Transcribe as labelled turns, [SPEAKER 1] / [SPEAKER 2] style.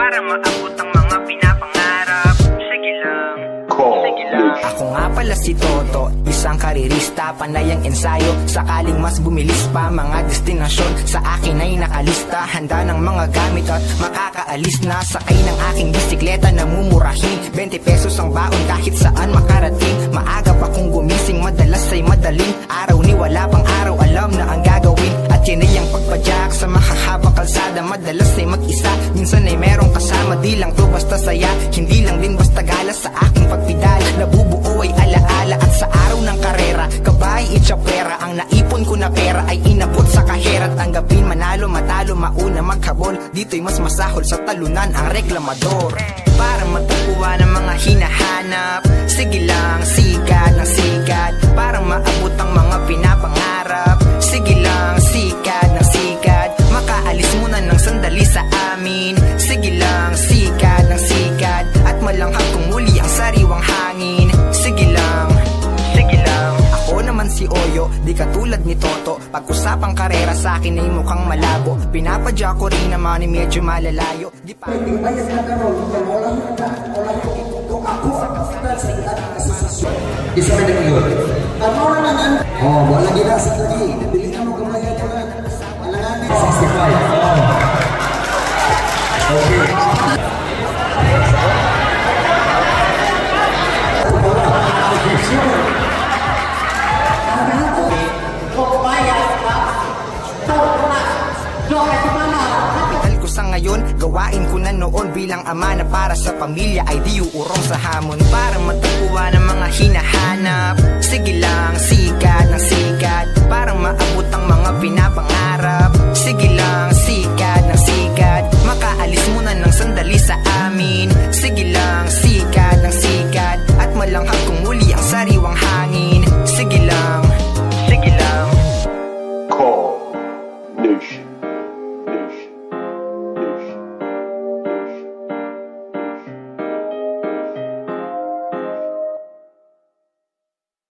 [SPEAKER 1] para maabot ang mga pinapangarap. Sige lang, sige lang.
[SPEAKER 2] Ako nga pala si Toto, isang karirista, panayang ensayo. Sakaling mas bumilis pa mga destinasyon, sa akin ay nakalista. Handa ng mga gamit at makakaalis na. Sakay ng aking bisikleta na mumurahin, 20 pesos ang baon kahit saan makarating. Maaga pa kung gumising, madalas ay madaling araw, ni wala pang araw alam na ang gagawin. At yun ay ang pagpadyak sa mahahabang kalsada. Madalas ay mag-isa, minsan ay merong kasama. Di lang to basta saya, hindi lang din basta gala sa aking pagpidal. Nabubuo ay alaala at sa araw ng karera, kabay itchapera. Ang naipon ko na pera ay inabot sa kahera. Tanggapin manalo, matalo, mauna maghabol. Dito'y mas masahol sa talunan ang reklamador. Para matagpuan ang mga hinahanap, sige lang, sikat ng sikat. Para maabot ang mga pinapangarap, sige lang, sikat ng sikat. Makaalis muna ng sandali sa amin, sige lang, sikat ng sikat. At malanghap kung muli ang sariwang hangin, sige lang, sige lang. Ako naman si Oyo, di katulad ni Toto. Pag-usapang karera sa akin ay mukhang malabo. Pinapadya ko rin naman ay medyo malalayo. Di pa
[SPEAKER 3] isa na yun. Ano na naman? Oh, wala ginasat lagi. Bili na mo kamaya ko na. Alanganin. 65. Okay.
[SPEAKER 2] sa ngayon, gawain ko na noon bilang ama na para sa pamilya ay di uurong sa hamon. Para matagpuan ang mga hinahanap, sige lang, sikat